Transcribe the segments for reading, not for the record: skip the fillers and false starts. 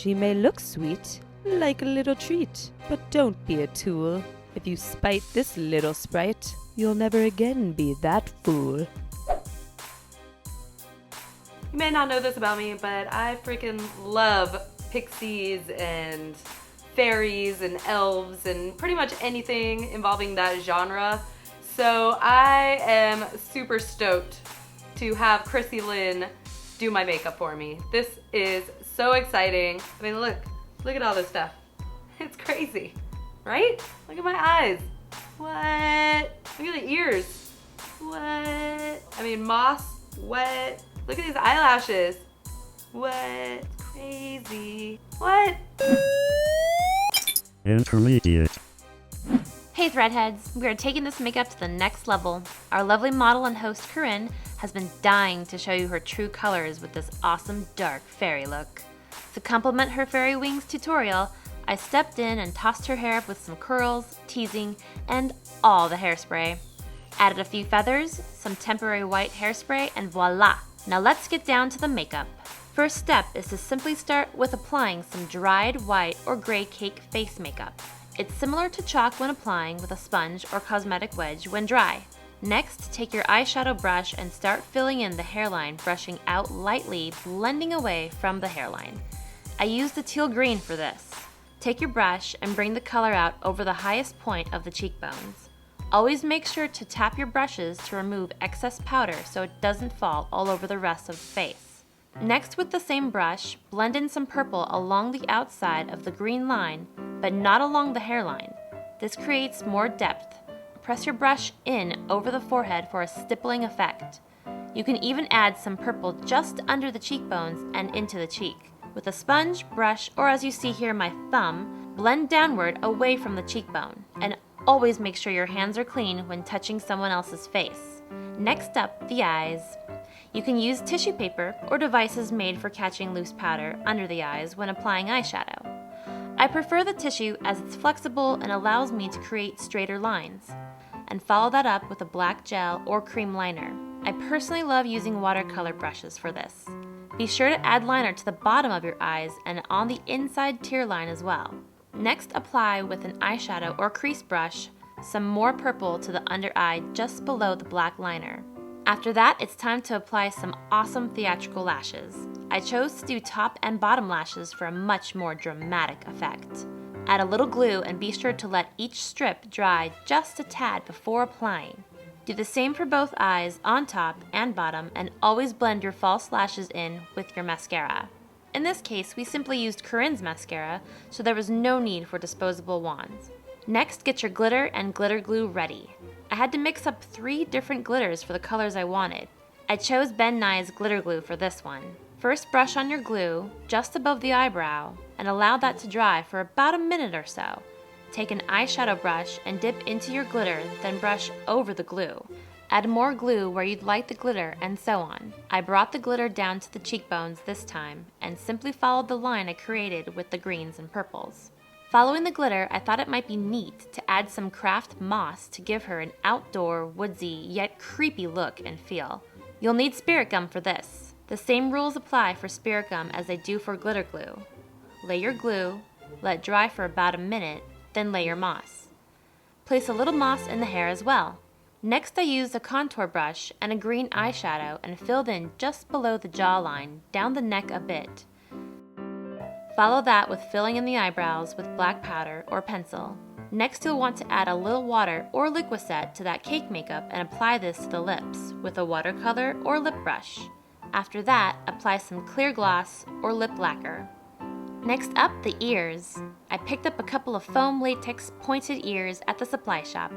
She may look sweet, like a little treat, but don't be a tool. If you spite this little sprite, you'll never again be that fool. You may not know this about me, but I freaking love pixies and fairies and elves and pretty much anything involving that genre. So I am super stoked to have Chrissy Lynn do my makeup for me. This is so exciting. I mean, look at all this stuff. It's crazy, right? Look at my eyes. What? Look at the ears. What? I mean, moss, what? Look at these eyelashes. What? It's crazy. What? Intermediate. Hey Threadheads, we are taking this makeup to the next level. Our lovely model and host Corinne has been dying to show you her true colors with this awesome dark fairy look. To complement her fairy wings tutorial, I stepped in and tossed her hair up with some curls, teasing, and all the hairspray. Added a few feathers, some temporary white hairspray, and voila! Now let's get down to the makeup. First step is to simply start with applying some dried white or gray cake face makeup. It's similar to chalk when applying with a sponge or cosmetic wedge when dry. Next, take your eyeshadow brush and start filling in the hairline, brushing out lightly, blending away from the hairline. I used the teal green for this. Take your brush and bring the color out over the highest point of the cheekbones. Always make sure to tap your brushes to remove excess powder so it doesn't fall all over the rest of the face. Next, with the same brush, blend in some purple along the outside of the green line, but not along the hairline. This creates more depth. Press your brush in over the forehead for a stippling effect. You can even add some purple just under the cheekbones and into the cheek. With a sponge, brush, or as you see here my thumb, blend downward away from the cheekbone. And always make sure your hands are clean when touching someone else's face. Next up, the eyes. You can use tissue paper or devices made for catching loose powder under the eyes when applying eyeshadow. I prefer the tissue as it's flexible and allows me to create straighter lines. And follow that up with a black gel or cream liner. I personally love using watercolor brushes for this. Be sure to add liner to the bottom of your eyes and on the inside tear line as well. Next, apply with an eyeshadow or crease brush some more purple to the under eye just below the black liner. After that, it's time to apply some awesome theatrical lashes. I chose to do top and bottom lashes for a much more dramatic effect. Add a little glue and be sure to let each strip dry just a tad before applying. Do the same for both eyes on top and bottom and always blend your false lashes in with your mascara. In this case, we simply used Corinne's mascara, so there was no need for disposable wands. Next, get your glitter and glitter glue ready. I had to mix up 3 different glitters for the colors I wanted. I chose Ben Nye's glitter glue for this one. First, brush on your glue just above the eyebrow and allow that to dry for about a minute or so. Take an eyeshadow brush and dip into your glitter, then brush over the glue. Add more glue where you'd like the glitter, and so on. I brought the glitter down to the cheekbones this time and simply followed the line I created with the greens and purples. Following the glitter, I thought it might be neat to add some craft moss to give her an outdoor, woodsy, yet creepy look and feel. You'll need spirit gum for this. The same rules apply for spirit gum as they do for glitter glue. Lay your glue, let dry for about a minute, then lay your moss. Place a little moss in the hair as well. Next, I used a contour brush and a green eyeshadow and filled in just below the jawline, down the neck a bit. Follow that with filling in the eyebrows with black powder or pencil. Next, you'll want to add a little water or Liquicet to that cake makeup and apply this to the lips with a watercolor or lip brush. After that, apply some clear gloss or lip lacquer. Next up, the ears. I picked up a couple of foam latex pointed ears at the supply shop.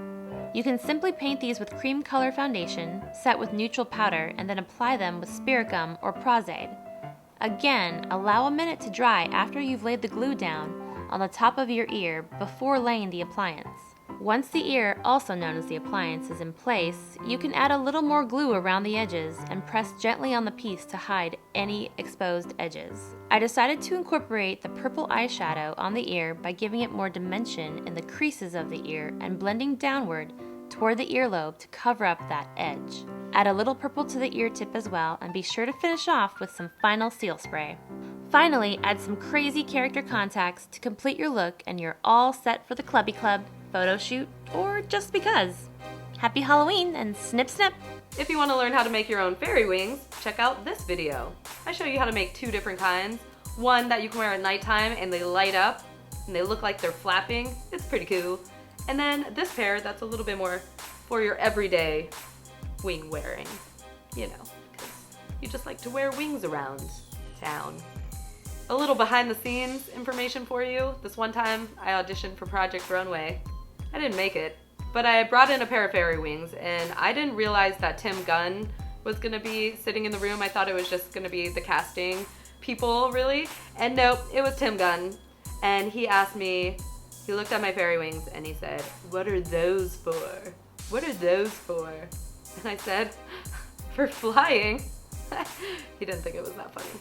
You can simply paint these with cream color foundation, set with neutral powder, and then apply them with spirit gum or Pros-Aide. Again, allow a minute to dry after you've laid the glue down on the top of your ear before laying the appliance. Once the ear, also known as the appliance, is in place, you can add a little more glue around the edges and press gently on the piece to hide any exposed edges. I decided to incorporate the purple eyeshadow on the ear by giving it more dimension in the creases of the ear and blending downward toward the earlobe to cover up that edge. Add a little purple to the ear tip as well and be sure to finish off with some final seal spray. Finally, add some crazy character contacts to complete your look and you're all set for the Clubby Club, photo shoot, or just because. Happy Halloween and snip snip! If you want to learn how to make your own fairy wings, check out this video. I show you how to make 2 different kinds. One that you can wear at nighttime and they light up and they look like they're flapping. It's pretty cool. And then this pair that's a little bit more for your everyday wing wearing. You know, because you just like to wear wings around town. A little behind the scenes information for you. This one time I auditioned for Project Runway. I didn't make it, but I brought in a pair of fairy wings and I didn't realize that Tim Gunn was gonna be sitting in the room. I thought it was just gonna be the casting people, really. And nope, it was Tim Gunn. And he asked me, he looked at my fairy wings and he said, "What are those for? What are those for?" And I said, "For flying." He didn't think it was that funny.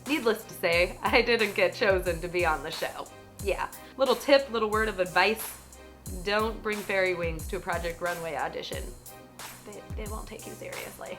Needless to say, I didn't get chosen to be on the show. Yeah, little tip, little word of advice. Don't bring fairy wings to a Project Runway audition. They won't take you seriously.